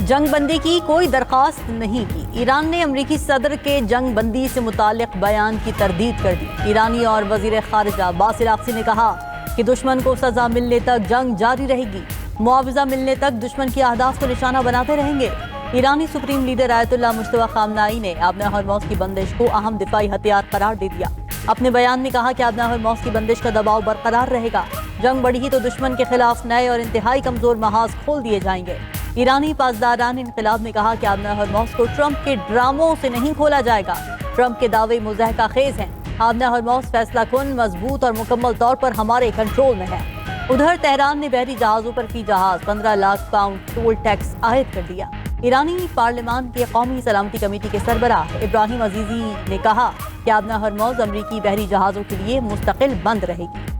جنگ بندی کی کوئی درخواست نہیں کی۔ ایران نے امریکی صدر کے جنگ بندی سے متعلق بیان کی تردید کر دی۔ ایرانی اور وزیر خارجہ عباس عراقچی نے کہا کہ دشمن کو سزا ملنے تک جنگ جاری رہے گی، معاوضہ ملنے تک دشمن کی اہداف کو نشانہ بناتے رہیں گے۔ ایرانی سپریم لیڈر آیت اللہ مجتبی خامنائی نے آبنہ ہرمز کی بندش کو اہم دفاعی ہتھیار قرار دے دیا۔ اپنے بیان میں کہا کہ آبنہ ہرمز کی بندش کا دباؤ برقرار رہے گا، جنگ بڑھی تو دشمن کے خلاف نئے اور انتہائی کمزور محاذ کھول دیے جائیں گے۔ ایرانی پاسداران انقلاب نے کہا کہ آبنہ ہرمز کو ٹرمپ کے ڈراموں سے نہیں کھولا جائے گا۔ ٹرمپ کے دعوے مضحکہ خیز ہیں۔ آبنہ ہرمز فیصلہ کن، مضبوط اور مکمل طور پر ہمارے کنٹرول میں ہے۔ ادھر تہران نے بحری جہازوں پر فی جہاز 15 لاکھ پاؤنڈ ٹول ٹیکس عائد کر دیا۔ ایرانی پارلیمان کے قومی سلامتی کمیٹی کے سربراہ ابراہیم عزیزی نے کہا کہ آبنہ ہرمز امریکی بحری جہازوں کے لیے مستقل بند رہے گی۔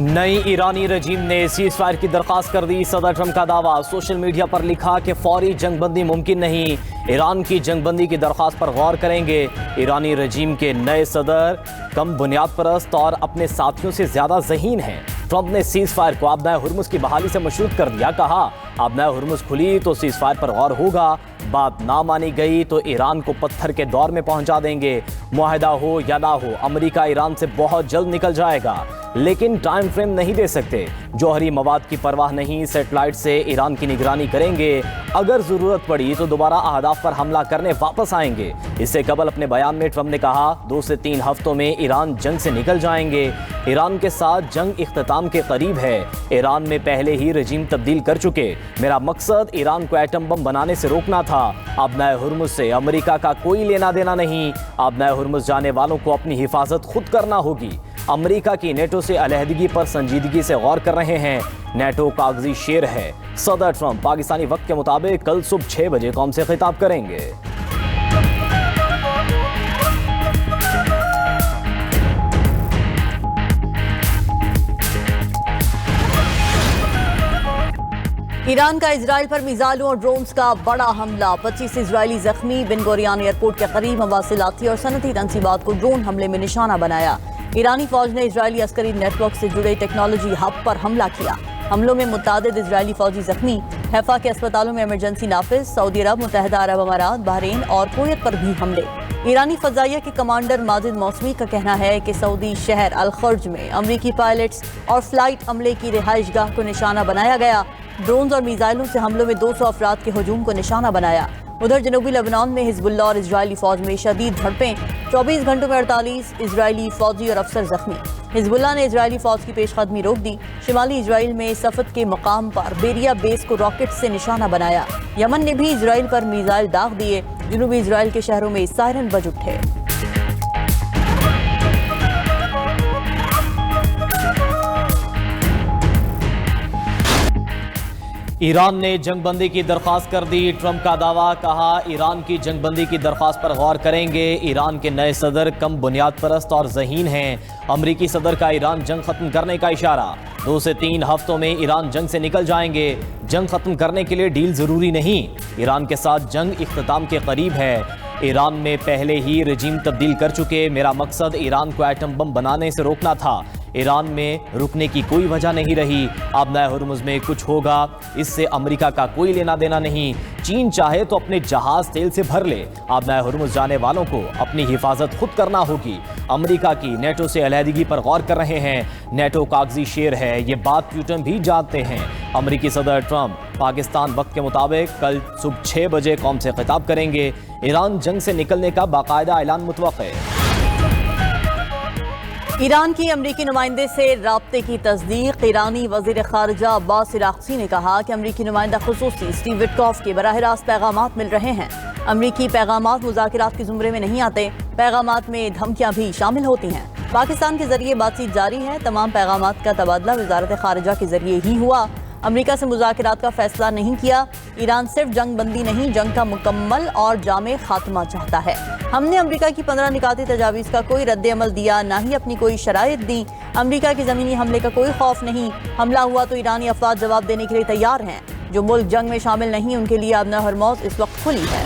نئی ایرانی رجیم نے سیز فائر کی درخواست کر دی۔ صدر ٹرمپ کا دعویٰ، سوشل میڈیا پر لکھا کہ فوری جنگ بندی ممکن نہیں، ایران کی جنگ بندی کی درخواست پر غور کریں گے۔ ایرانی رجیم کے نئے صدر کم بنیاد پرست اور اپنے ساتھیوں سے زیادہ ذہین ہیں۔ ٹرمپ نے سیز فائر کو آبنہ ہرمز کی بحالی سے مشروط کر دیا۔ کہا آبنہ ہرمز کھلی تو سیز فائر پر غور ہوگا، بات نہ مانی گئی تو ایران کو پتھر کے دور میں پہنچا دیں گے۔ معاہدہ ہو یا نہ ہو، امریکہ ایران سے بہت جلد نکل جائے گا، لیکن ٹائم فریم نہیں دے سکتے۔ جوہری مواد کی پرواہ نہیں، سیٹلائٹ سے ایران کی نگرانی کریں گے، اگر ضرورت پڑی تو دوبارہ اہداف پر حملہ کرنے واپس آئیں گے۔ اس سے قبل اپنے بیان میں ٹرمپ نے کہا 2 سے 3 ہفتوں میں ایران جنگ سے نکل جائیں گے۔ ایران کے ساتھ جنگ اختتام کے قریب ہے، ایران میں پہلے ہی رجیم تبدیل کر چکے، میرا مقصد ایران کو ایٹم بم بنانے سے روکنا تھا۔ آبنہ ہرمز سے امریکہ کا کوئی لینا دینا نہیں، آبنہ ہرمز جانے والوں کو اپنی حفاظت خود کرنا ہوگی۔ امریکہ کی نیٹو سے علیحدگی پر سنجیدگی سے غور کر رہے ہیں، نیٹو کاغذی شیر ہے۔ صدر ٹرمپ پاکستانی وقت کے مطابق کل صبح 6 بجے قوم سے خطاب کریں گے۔ ایران کا اسرائیل پر میزائلوں اور ڈرونز کا بڑا حملہ، 25 اسرائیلی زخمی، بن گوریان ایئرپورٹ کے قریب مواصلاتی اور صنعتی تنصیبات کو ڈرون حملے میں نشانہ بنایا۔ ایرانی فوج نے اسرائیلی عسکری نیٹ ورک سے جڑے ٹیکنالوجی ہب پر حملہ کیا۔ حملوں میں متعدد اسرائیلی فوجی زخمی، حیفا کے اسپتالوں میں ایمرجنسی نافذ، سعودی عرب، متحدہ عرب امارات، بحرین اور کویت پر بھی حملے۔ ایرانی فضائیہ کے کمانڈر ماجد موسوی کا کہنا ہے کہ سعودی شہر الخرج میں امریکی پائلٹس اور فلائٹ عملے کی رہائش گاہ کو نشانہ بنایا گیا۔ ڈرونز اور میزائلوں سے حملوں میں 200 افراد کے ہجوم کو نشانہ بنایا۔ ادھر جنوبی لبنان میں حزب اللہ اور اسرائیلی فوج میں شدید جھڑپیں، 24 گھنٹوں میں 48 اسرائیلی فوجی اور افسر زخمی۔ حزب اللہ نے اسرائیلی فوج کی پیش قدمی روک دی۔ شمالی اسرائیل میں صفت کے مقام پر بیریا بیس کو راکٹ سے نشانہ بنایا۔ یمن نے بھی اسرائیل پر میزائل داغ دیے، جنوبی اسرائیل کے شہروں میں سائرن بج اٹھے۔ ایران نے جنگ بندی کی درخواست کر دی۔ ٹرمپ کا دعویٰ، کہا ایران کی جنگ بندی کی درخواست پر غور کریں گے۔ ایران کے نئے صدر کم بنیاد پرست اور ذہین ہیں۔ امریکی صدر کا ایران جنگ ختم کرنے کا اشارہ، 2 سے 3 ہفتوں میں ایران جنگ سے نکل جائیں گے۔ جنگ ختم کرنے کے لیے ڈیل ضروری نہیں، ایران کے ساتھ جنگ اختتام کے قریب ہے، ایران میں پہلے ہی رجیم تبدیل کر چکے، میرا مقصد ایران کو ایٹم بم بنانے سے روکنا تھا، ایران میں رکنے کی کوئی وجہ نہیں رہی۔ آبنہ ہرمز میں کچھ ہوگا، اس سے امریکہ کا کوئی لینا دینا نہیں، چین چاہے تو اپنے جہاز تیل سے بھر لے، آبنہ ہرمز جانے والوں کو اپنی حفاظت خود کرنا ہوگی۔ امریکہ کی نیٹو سے علیحدگی پر غور کر رہے ہیں، نیٹو کاغذی شیر ہے، یہ بات پیوٹن بھی جانتے ہیں۔ امریکی صدر ٹرمپ پاکستان وقت کے مطابق کل صبح 6 بجے قوم سے خطاب کریں گے۔ ایران جنگ سے نکلنے کا باقاعدہ اعلان متوقع ہے۔ ایران کی امریکی نمائندے سے رابطے کی تصدیق، ایرانی وزیر خارجہ عباس عراقچی نے کہا کہ امریکی نمائندہ خصوصی اسٹیو وٹکاف کے براہ راست پیغامات مل رہے ہیں۔ امریکی پیغامات مذاکرات کے زمرے میں نہیں آتے، پیغامات میں دھمکیاں بھی شامل ہوتی ہیں۔ پاکستان کے ذریعے بات چیت جاری ہے، تمام پیغامات کا تبادلہ وزارت خارجہ کے ذریعے ہی ہوا۔ امریکہ سے مذاکرات کا فیصلہ نہیں کیا۔ ایران صرف جنگ بندی نہیں، جنگ کا مکمل اور جامع خاتمہ چاہتا ہے۔ ہم نے امریکہ کی 15 نکاتی تجاویز کا کوئی رد عمل دیا، نہ ہی اپنی کوئی شرائط دی۔ امریکہ کے زمینی حملے کا کوئی خوف نہیں، حملہ ہوا تو ایرانی افواج جواب دینے کے لیے تیار ہیں۔ جو ملک جنگ میں شامل نہیں، ان کے لیے آبنہ ہرمز اس وقت کھلی ہے۔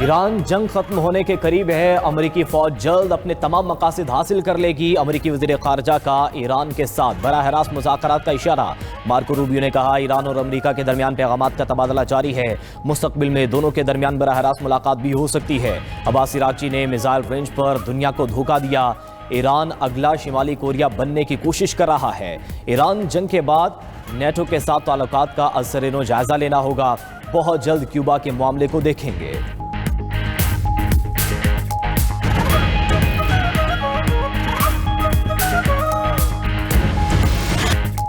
ایران جنگ ختم ہونے کے قریب ہے، امریکی فوج جلد اپنے تمام مقاصد حاصل کر لے گی۔ امریکی وزیر خارجہ کا ایران کے ساتھ براہ راست مذاکرات کا اشارہ۔ مارکو روبیو نے کہا ایران اور امریکہ کے درمیان پیغامات کا تبادلہ جاری ہے، مستقبل میں دونوں کے درمیان براہ راست ملاقات بھی ہو سکتی ہے۔ عباس عراقچی نے میزائل رینج پر دنیا کو دھوکہ دیا، ایران اگلا شمالی کوریا بننے کی کوشش کر رہا ہے۔ ایران جنگ کے بعد نیٹو کے ساتھ تعلقات کا ازسرِنو جائزہ لینا ہوگا، بہت جلد کیوبا کے معاملے کو دیکھیں گے۔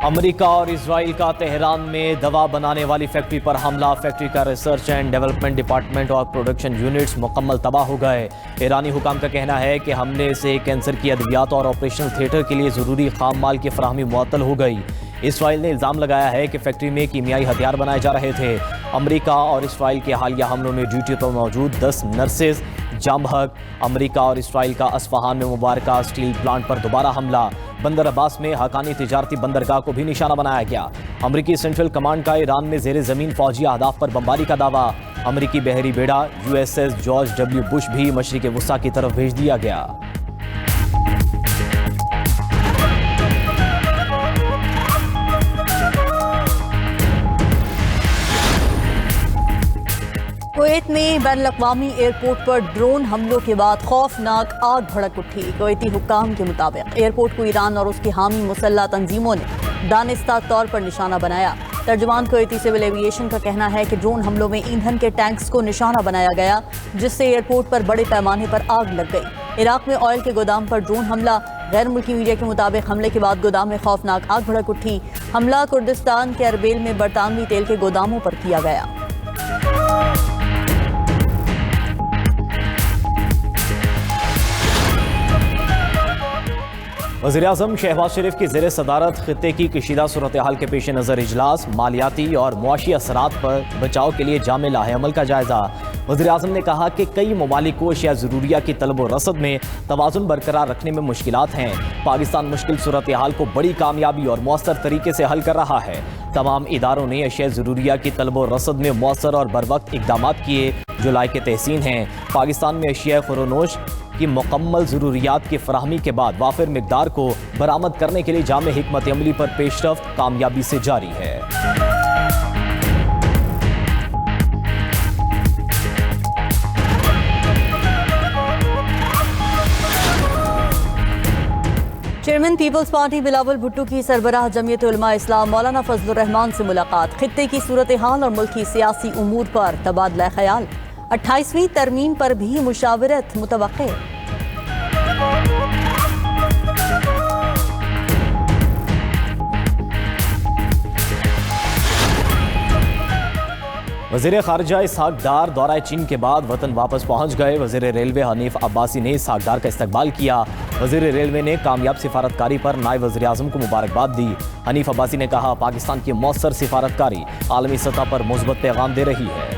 امریکہ اور اسرائیل کا تہران میں دوا بنانے والی فیکٹری پر حملہ، فیکٹری کا ریسرچ اینڈ ڈیولپمنٹ ڈپارٹمنٹ اور پروڈکشن یونٹس مکمل تباہ ہو گئے۔ ایرانی حکام کا کہنا ہے کہ حملے سے کینسر کی ادویات اور آپریشنل تھیٹر کے لیے ضروری خام مال کی فراہمی معطل ہو گئی۔ اسرائیل نے الزام لگایا ہے کہ فیکٹری میں کیمیائی ہتھیار بنائے جا رہے تھے۔ امریکہ اور اسرائیل کے حالیہ حملوں میں ڈیوٹی پر موجود 10 نرسز جاں بحق۔ امریکہ اور اسرائیل کا اصفہان میں مبارکہ اسٹیل پلانٹ پر دوبارہ حملہ۔ بندر عباس میں حقانی تجارتی بندرگاہ کو بھی نشانہ بنایا گیا۔ امریکی سینٹرل کمانڈ کا ایران میں زیر زمین فوجی اہداف پر بمباری کا دعویٰ۔ امریکی بحری بیڑا USS جارج ڈبلیو بش بھی مشرق وسطیٰ کی طرف بھیج دیا گیا۔ کویت میں بین الاقوامی ایئرپورٹ پر ڈرون حملوں کے بعد خوفناک آگ بھڑک اٹھی۔ کویتی حکام کے مطابق ایئرپورٹ کو ایران اور اس کی حامی مسلح تنظیموں نے دانستہ طور پر نشانہ بنایا۔ ترجمان کویتی سول ایوی ایشن کا کہنا ہے کہ ڈرون حملوں میں ایندھن کے ٹینکس کو نشانہ بنایا گیا، جس سے ایئرپورٹ پر بڑے پیمانے پر آگ لگ گئی۔ عراق میں آئل کے گودام پر ڈرون حملہ۔ غیر ملکی میڈیا کے مطابق حملے کے بعد گودام میں خوفناک آگ بھڑک اٹھی۔ حملہ کردستان کے اربیل میں برطانوی تیل کے گوداموں پر کیا گیا۔ وزیراعظم شہباز شریف کی زیر صدارت خطے کی کشیدہ صورتحال کے پیش نظر اجلاس، مالیاتی اور معاشی اثرات پر بچاؤ کے لیے جامع لاہ عمل کا جائزہ۔ وزیراعظم نے کہا کہ کئی ممالک کو اشیاء ضروریہ کی طلب و رسد میں توازن برقرار رکھنے میں مشکلات ہیں۔ پاکستان مشکل صورتحال کو بڑی کامیابی اور مؤثر طریقے سے حل کر رہا ہے۔ تمام اداروں نے اشیاء ضروریہ کی طلب و رسد میں مؤثر اور بروقت اقدامات کیے جو لائق تحسین ہیں۔ پاکستان میں اشیاء خورونوش کی مکمل ضروریات کی فراہمی کے بعد وافر مقدار کو برآمد کرنے کے لیے جامع حکمت عملی پر پیش رفت کامیابی سے جاری ہے۔ Chairman Peoples Party Bilawal Bhutto کی سربراہ جمعیت علماء اسلام مولانا فضل الرحمان سے ملاقات، خطے کی صورتحال اور ملکی سیاسی امور پر تبادلہ خیال۔ 28ویں ترمیم پر بھی مشاورت متوقع۔ وزیر خارجہ اسحاق ڈار دورہ چین کے بعد وطن واپس پہنچ گئے۔ وزیر ریلوے حنیف عباسی نے اسحاق ڈار کا استقبال کیا۔ وزیر ریلوے نے کامیاب سفارتکاری پر نائب وزیر اعظم کو مبارکباد دی۔ حنیف عباسی نے کہا پاکستان کی مؤثر سفارتکاری عالمی سطح پر مثبت پیغام دے رہی ہے۔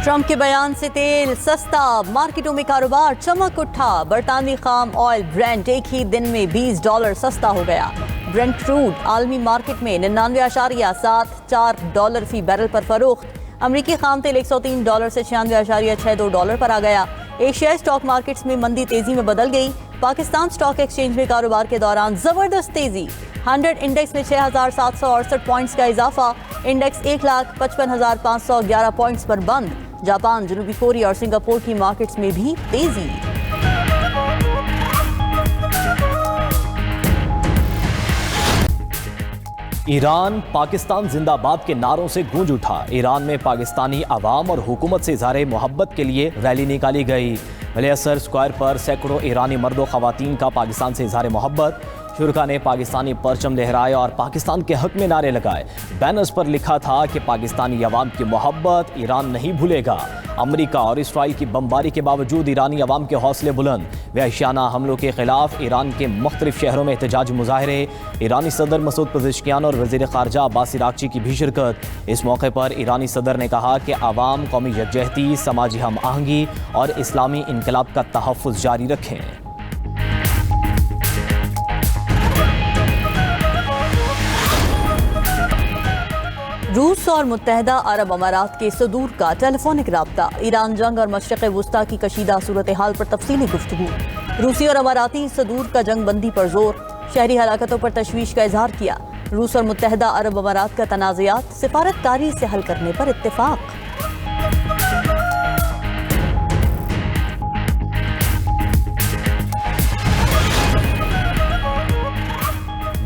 ٹرمپ کے بیان سے تیل سستا، مارکیٹوں میں کاروبار چمک اٹھا۔ برطانوی خام آئل برینٹ ایک ہی دن میں $20 سستا ہو گیا۔ برینٹ کروڈ عالمی مارکیٹ میں $99.74 فی بیرل پر فروخت۔ امریکی خام تیل $103 سے $96.62 پر آ گیا۔ ایشیائی اسٹاک مارکیٹس میں مندی تیزی میں بدل گئی۔ پاکستان اسٹاک ایکسچینج میں کاروبار کے دوران زبردست تیزی، 100 انڈیکس میں 6,768 پوائنٹس کا اضافہ، انڈیکس 1,55,511 پوائنٹس پر بند۔ جاپان، جنوبی کوریا اور سنگاپور کی مارکیٹس میں بھی تیزی۔ ایران پاکستان زندہ باد کے نعروں سے گونج اٹھا۔ ایران میں پاکستانی عوام اور حکومت سے اظہار محبت کے لیے ریلی نکالی گئی۔ ولیعصر اسکوائر پر سینکڑوں ایرانی مرد و خواتین کا پاکستان سے اظہار محبت۔ شرکا نے پاکستانی پرچم لہرائے اور پاکستان کے حق میں نعرے لگائے۔ بینرز پر لکھا تھا کہ پاکستانی عوام کی محبت ایران نہیں بھولے گا۔ امریکہ اور اسرائیل کی بمباری کے باوجود ایرانی عوام کے حوصلے بلند۔ وحشیانہ حملوں کے خلاف ایران کے مختلف شہروں میں احتجاجی مظاہرے۔ ایرانی صدر مسعود پزشکیان اور وزیر خارجہ عباس عراقچی کی بھی شرکت۔ اس موقع پر ایرانی صدر نے کہا کہ عوام قومی یکجہتی، سماجی ہم آہنگی اور اسلامی انقلاب کا تحفظ جاری رکھیں۔ روس اور متحدہ عرب امارات کے صدور کا ٹیلیفونک رابطہ، ایران جنگ اور مشرق وسطیٰ کی کشیدہ صورتحال پر تفصیلی گفتگو، روسی اور اماراتی صدور کا جنگ بندی پر زور، شہری ہلاکتوں پر تشویش کا اظہار کیا، روس اور متحدہ عرب امارات کا تنازعات سفارتکاری سے حل کرنے پر اتفاق۔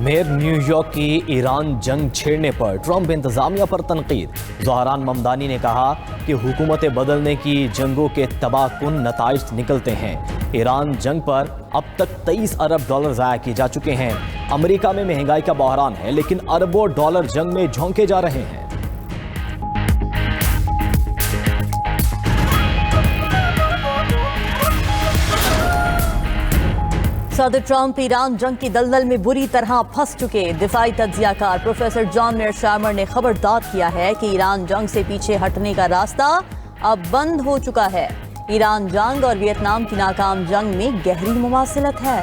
میئر نیو یارک کی ایران جنگ چھیڑنے پر ٹرمپ انتظامیہ پر تنقید، زہران ممدانی نے کہا کہ حکومتیں بدلنے کی جنگوں کے تباہ کن نتائج نکلتے ہیں۔ ایران جنگ پر اب تک 23 ارب ڈالر ضائع کیے جا چکے ہیں۔ امریکہ میں مہنگائی کا بحران ہے لیکن اربوں ڈالر جنگ میں جھونکے جا رہے ہیں۔ صدر ٹرمپ ایران جنگ کی دلدل میں بری طرح پھنس چکے، دفاعی تجزیہ کار پروفیسر جان میئرشائمر نے خبردار کیا ہے کہ ایران جنگ سے پیچھے ہٹنے کا راستہ اب بند ہو چکا ہے۔ ایران جنگ اور ویتنام کی ناکام جنگ میں گہری مماثلت ہے۔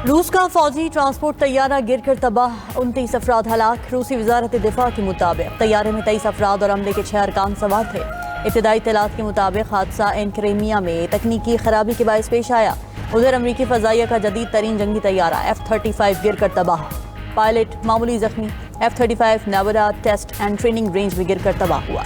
روس کا فوجی ٹرانسپورٹ طیارہ گر کر تباہ، 29 افراد ہلاک، روسی وزارت دفاع کے مطابق طیارے میں 23 افراد اور عملے کے 6 ارکان سوار تھے۔ ابتدائی اطلاعات کے مطابق حادثہ انکریمیا میں تکنیکی خرابی کے باعث پیش آیا۔ ادھر امریکی فضائیہ کا جدید ترین جنگی طیارہ F-35 گر کر تباہ، پائلٹ معمولی زخمی۔ F-35 Nevada test and training range میں گر کر تباہ ہوا۔